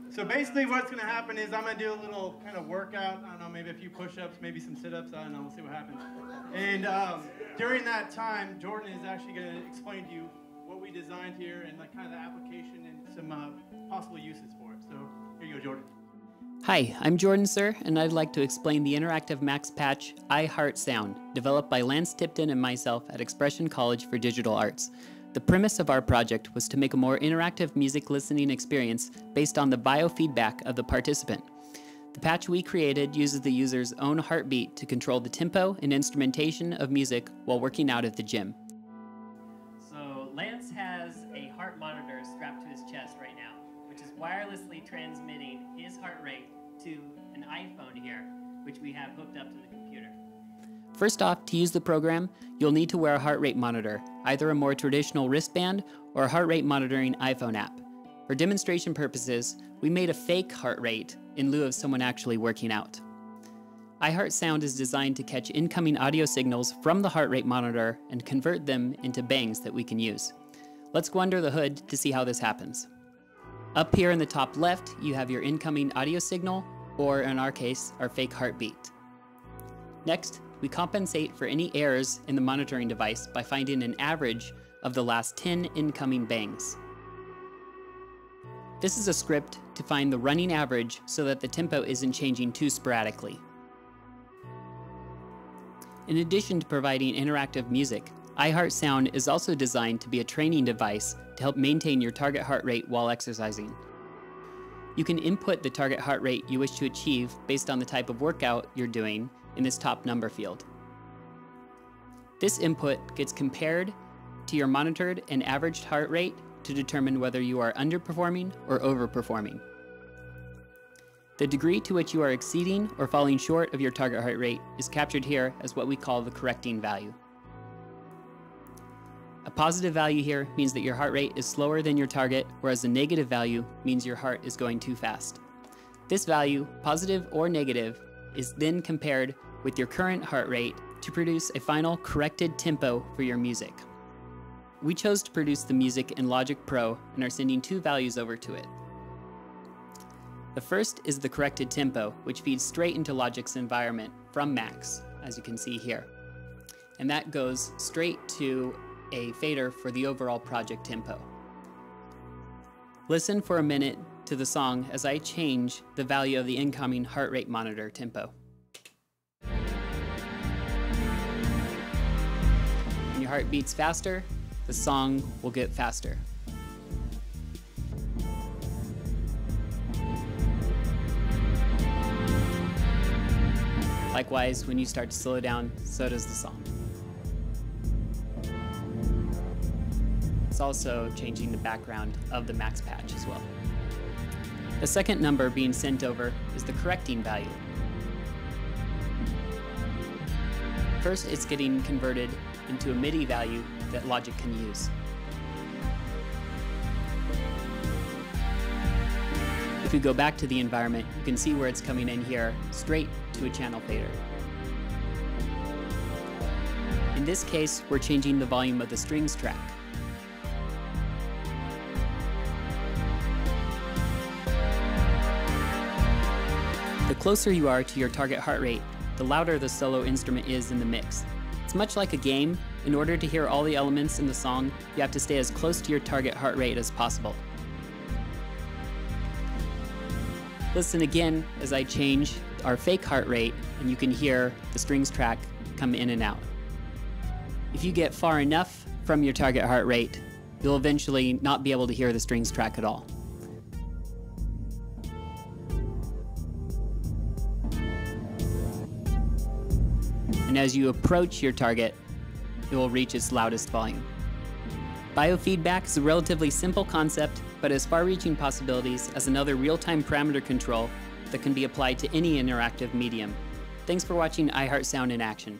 So basically what's going to happen is I'm going to do a little kind of workout. I don't know, maybe a few push-ups, maybe some sit-ups. I don't know, we'll see what happens. And during that time, Jordan is actually going to explain to you what we designed here and like kind of the application and some possible uses for it. So here you go, Jordan. Hi, I'm Jordan Suhr, and I'd like to explain the interactive Max Patch iHeartSound, developed by Lance Tipton and myself at Expression College for Digital Arts. The premise of our project was to make a more interactive music listening experience based on the biofeedback of the participant. The patch we created uses the user's own heartbeat to control the tempo and instrumentation of music while working out at the gym. So Lance has a heart monitor strapped to his chest right now, which is wirelessly transmitting his heart rate to an iPhone here, which we have hooked up to the computer. First off, to use the program, you'll need to wear a heart rate monitor, either a more traditional wristband or a heart rate monitoring iPhone app. For demonstration purposes, we made a fake heart rate in lieu of someone actually working out. iHeartSound is designed to catch incoming audio signals from the heart rate monitor and convert them into bangs that we can use. Let's go under the hood to see how this happens. Up here in the top left, you have your incoming audio signal, or in our case, our fake heartbeat. Next, we compensate for any errors in the monitoring device by finding an average of the last 10 incoming bangs. This is a script to find the running average so that the tempo isn't changing too sporadically. In addition to providing interactive music, iHeartSound is also designed to be a training device to help maintain your target heart rate while exercising. You can input the target heart rate you wish to achieve based on the type of workout you're doing in this top number field. This input gets compared to your monitored and averaged heart rate to determine whether you are underperforming or overperforming. The degree to which you are exceeding or falling short of your target heart rate is captured here as what we call the correcting value. A positive value here means that your heart rate is slower than your target, whereas a negative value means your heart is going too fast. This value, positive or negative, is then compared with your current heart rate to produce a final corrected tempo for your music. We chose to produce the music in Logic Pro and are sending two values over to it. The first is the corrected tempo, which feeds straight into Logic's environment from Max, as you can see here. And that goes straight to a fader for the overall project tempo. Listen for a minute to the song as I change the value of the incoming heart rate monitor tempo. When your heart beats faster, the song will get faster. Likewise, when you start to slow down, so does the song. It's also changing the background of the Max Patch as well. The second number being sent over is the correcting value. First, it's getting converted into a MIDI value that Logic can use. If we go back to the environment, you can see where it's coming in here, straight to a channel fader. In this case, we're changing the volume of the strings track. The closer you are to your target heart rate, the louder the solo instrument is in the mix. It's much like a game. In order to hear all the elements in the song, you have to stay as close to your target heart rate as possible. Listen again as I change our fake heart rate, and you can hear the strings track come in and out. If you get far enough from your target heart rate, you'll eventually not be able to hear the strings track at all. And as you approach your target, it will reach its loudest volume. Biofeedback is a relatively simple concept, but has far-reaching possibilities as another real-time parameter control that can be applied to any interactive medium. Thanks for watching iHeartSound in action.